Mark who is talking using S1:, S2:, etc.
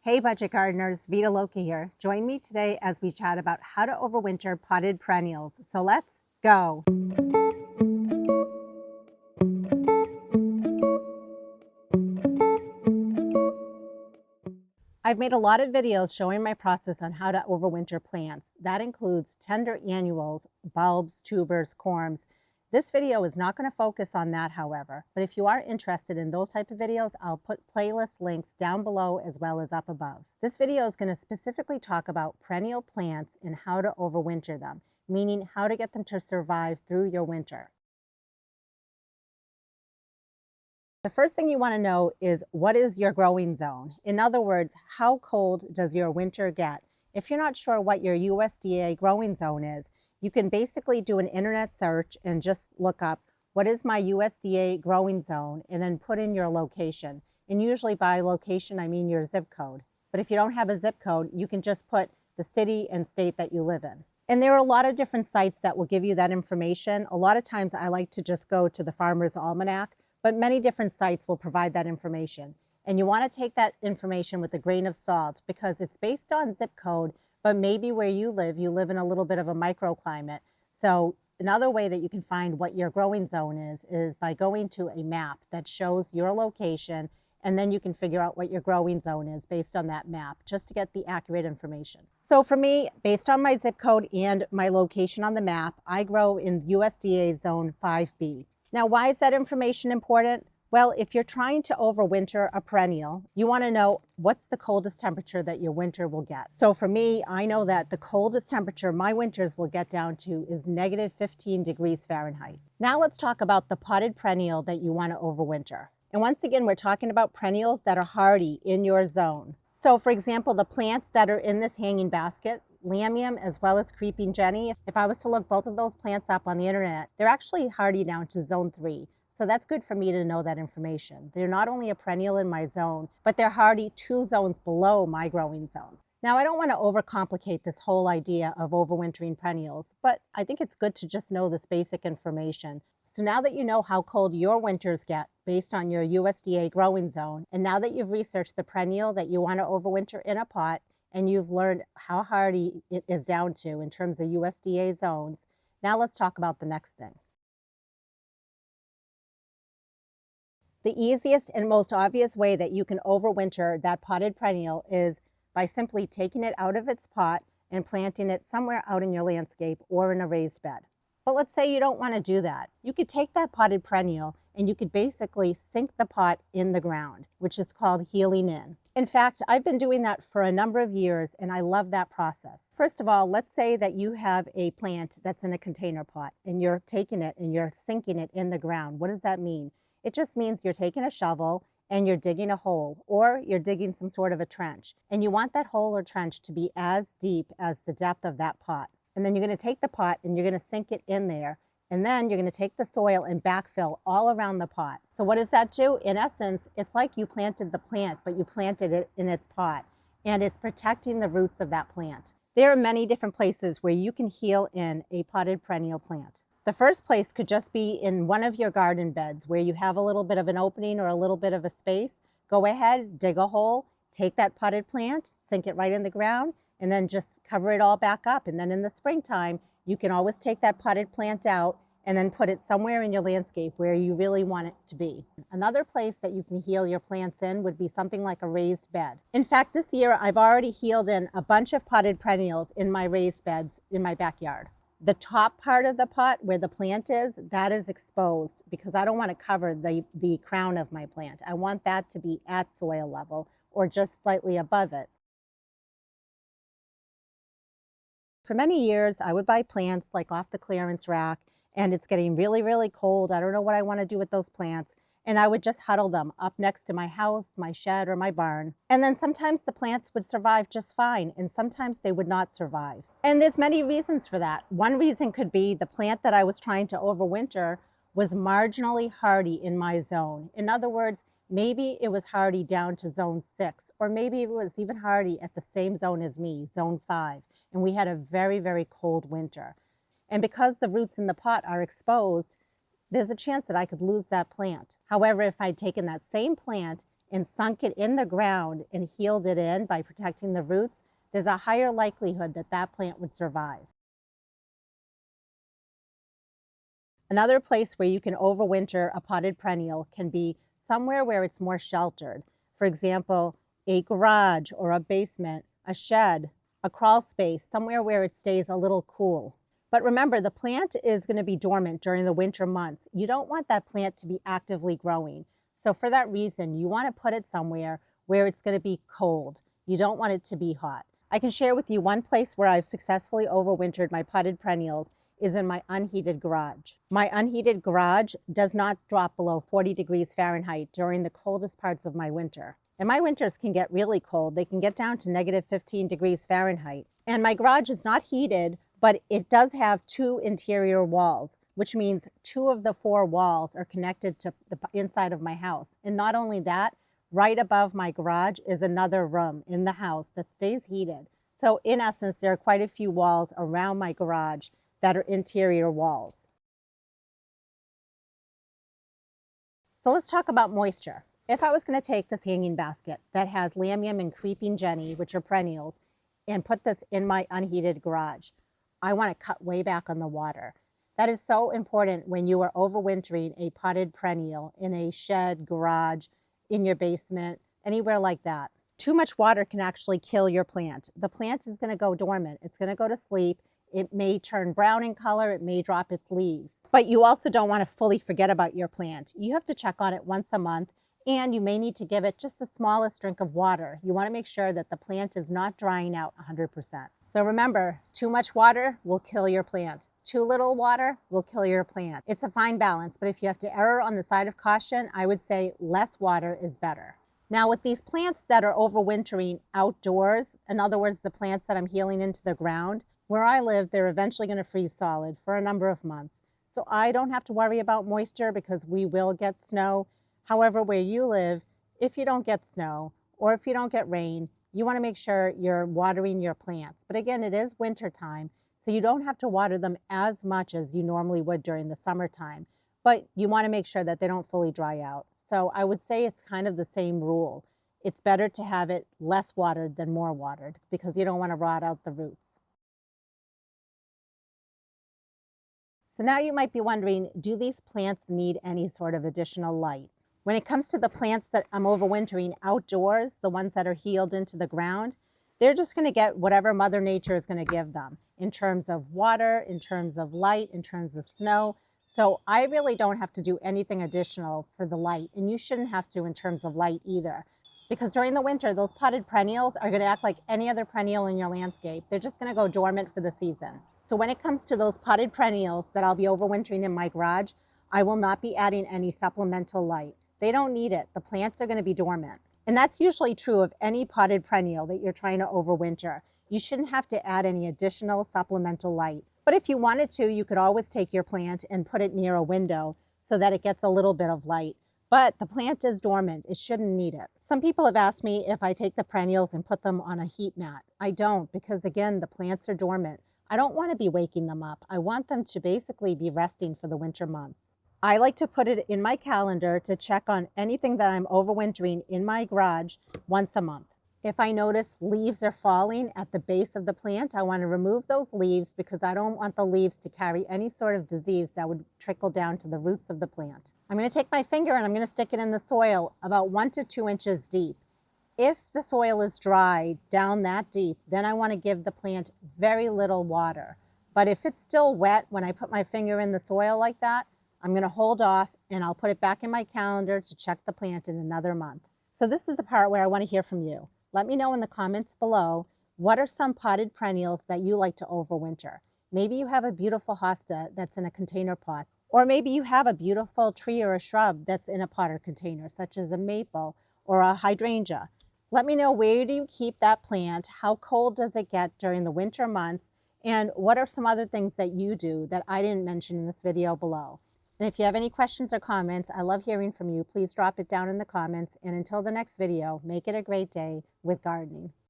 S1: Hey budget gardeners, Vita Loca here. Join me today as we chat about how to overwinter potted perennials. So let's go. I've made a lot of videos showing my process on how to overwinter plants. That includes tender annuals, bulbs, tubers, corms. This video is not going to focus on that, however, but if you are interested in those type of videos, I'll put playlist links down below as well as up above. This video is going to specifically talk about perennial plants and how to overwinter them, meaning how to get them to survive through your winter. The first thing you want to know is what is your growing zone? In other words, how cold does your winter get? If you're not sure what your USDA growing zone is, you can basically do an internet search and just look up what is my USDA growing zone and then put in your location. And usually by location, I mean your zip code. But if you don't have a zip code, you can just put the city and state that you live in. And there are a lot of different sites that will give you that information. A lot of times I like to just go to the Farmer's Almanac, but many different sites will provide that information. And you want to take that information with a grain of salt because it's based on zip code, but maybe where you live in a little bit of a microclimate. So another way that you can find what your growing zone is by going to a map that shows your location, and then you can figure out what your growing zone is based on that map, just to get the accurate information. So for me, based on my zip code and my location on the map, I grow in USDA zone 5B. Now, why is that information important? Well, if you're trying to overwinter a perennial, you want to know what's the coldest temperature that your winter will get. So for me, I know that the coldest temperature my winters will get down to is negative 15 degrees Fahrenheit. Now let's talk about the potted perennial that you want to overwinter. And once again, we're talking about perennials that are hardy in your zone. So for example, the plants that are in this hanging basket, Lamium as well as Creeping Jenny, if I was to look both of those plants up on the internet, they're actually hardy down to zone 3. So that's good for me to know that information. They're not only a perennial in my zone, but they're hardy 2 zones below my growing zone. Now, I don't want to overcomplicate this whole idea of overwintering perennials, but I think it's good to just know this basic information. So now that you know how cold your winters get based on your USDA growing zone, and now that you've researched the perennial that you want to overwinter in a pot, and you've learned how hardy it is down to in terms of USDA zones, now let's talk about the next thing. The easiest and most obvious way that you can overwinter that potted perennial is by simply taking it out of its pot and planting it somewhere out in your landscape or in a raised bed. But let's say you don't want to do that. You could take that potted perennial and you could basically sink the pot in the ground, which is called healing in. In fact, I've been doing that for a number of years and I love that process. First of all, let's say that you have a plant that's in a container pot and you're taking it and you're sinking it in the ground. What does that mean? It just means you're taking a shovel and you're digging a hole, or you're digging some sort of a trench. And you want that hole or trench to be as deep as the depth of that pot. And then you're going to take the pot and you're going to sink it in there. And then you're going to take the soil and backfill all around the pot. So what does that do? In essence, it's like you planted the plant, but you planted it in its pot. And it's protecting the roots of that plant. There are many different places where you can heal in a potted perennial plant. The first place could just be in one of your garden beds where you have a little bit of an opening or a little bit of a space. Go ahead, dig a hole, take that potted plant, sink it right in the ground, and then just cover it all back up. And then in the springtime, you can always take that potted plant out and then put it somewhere in your landscape where you really want it to be. Another place that you can heal your plants in would be something like a raised bed. In fact, this year I've already healed in a bunch of potted perennials in my raised beds in my backyard. The top part of the pot where the plant is, that is exposed because I don't want to cover the crown of my plant. I want that to be at soil level or just slightly above it. For many years, I would buy plants like off the clearance rack and it's getting really, really cold. I don't know what I want to do with those plants. And I would just huddle them up next to my house, my shed, or my barn. And then sometimes the plants would survive just fine, and sometimes they would not survive. And there's many reasons for that. One reason could be the plant that I was trying to overwinter was marginally hardy in my zone. In other words, maybe it was hardy down to zone 6, or maybe it was even hardy at the same zone as me, zone 5. And we had a very, very cold winter. And because the roots in the pot are exposed, there's a chance that I could lose that plant. However, if I'd taken that same plant and sunk it in the ground and healed it in by protecting the roots, there's a higher likelihood that that plant would survive. Another place where you can overwinter a potted perennial can be somewhere where it's more sheltered. For example, a garage or a basement, a shed, a crawl space, somewhere where it stays a little cool. But remember, the plant is going to be dormant during the winter months. You don't want that plant to be actively growing. So for that reason, you want to put it somewhere where it's going to be cold. You don't want it to be hot. I can share with you one place where I've successfully overwintered my potted perennials is in my unheated garage. My unheated garage does not drop below 40 degrees Fahrenheit during the coldest parts of my winter. And my winters can get really cold. They can get down to negative 15 degrees Fahrenheit. And my garage is not heated, but it does have 2 interior walls, which means 2 of the 4 walls are connected to the inside of my house. And not only that, right above my garage is another room in the house that stays heated. So in essence, there are quite a few walls around my garage that are interior walls. So let's talk about moisture. If I was going to take this hanging basket that has lamium and creeping jenny, which are perennials, and put this in my unheated garage, I want to cut way back on the water. That is so important when you are overwintering a potted perennial in a shed, garage, in your basement, anywhere like that. Too much water can actually kill your plant. The plant is going to go dormant. It's going to go to sleep. It may turn brown in color, it may drop its leaves. But you also don't want to fully forget about your plant. You have to check on it once a month, and you may need to give it just the smallest drink of water. You want to make sure that the plant is not drying out 100%. So remember, too much water will kill your plant. Too little water will kill your plant. It's a fine balance, but if you have to err on the side of caution, I would say less water is better. Now with these plants that are overwintering outdoors, in other words, the plants that I'm healing into the ground, where I live, they're eventually going to freeze solid for a number of months. So I don't have to worry about moisture because we will get snow. However, where you live, if you don't get snow or if you don't get rain, you want to make sure you're watering your plants. But again, it is winter time, so you don't have to water them as much as you normally would during the summertime. But you want to make sure that they don't fully dry out. So I would say it's kind of the same rule. It's better to have it less watered than more watered because you don't want to rot out the roots. So now you might be wondering, do these plants need any sort of additional light? When it comes to the plants that I'm overwintering outdoors, the ones that are healed into the ground, they're just going to get whatever Mother Nature is going to give them in terms of water, in terms of light, in terms of snow. So I really don't have to do anything additional for the light, and you shouldn't have to in terms of light either. Because during the winter, those potted perennials are going to act like any other perennial in your landscape. They're just going to go dormant for the season. So when it comes to those potted perennials that I'll be overwintering in my garage, I will not be adding any supplemental light. They don't need it. The plants are going to be dormant. And that's usually true of any potted perennial that you're trying to overwinter. You shouldn't have to add any additional supplemental light. But if you wanted to, you could always take your plant and put it near a window so that it gets a little bit of light. But the plant is dormant. It shouldn't need it. Some people have asked me if I take the perennials and put them on a heat mat. I don't, because again, the plants are dormant. I don't want to be waking them up. I want them to basically be resting for the winter months. I like to put it in my calendar to check on anything that I'm overwintering in my garage once a month. If I notice leaves are falling at the base of the plant, I want to remove those leaves because I don't want the leaves to carry any sort of disease that would trickle down to the roots of the plant. I'm going to take my finger and I'm going to stick it in the soil about 1 to 2 inches deep. If the soil is dry down that deep, then I want to give the plant very little water. But if it's still wet when I put my finger in the soil like that, I'm going to hold off and I'll put it back in my calendar to check the plant in another month. So this is the part where I want to hear from you. Let me know in the comments below, what are some potted perennials that you like to overwinter? Maybe you have a beautiful hosta that's in a container pot, or maybe you have a beautiful tree or a shrub that's in a pot or container, such as a maple or a hydrangea. Let me know, where do you keep that plant? How cold does it get during the winter months? And what are some other things that you do that I didn't mention in this video below? And if you have any questions or comments, I love hearing from you. Please drop it down in the comments. And until the next video, make it a great day with gardening.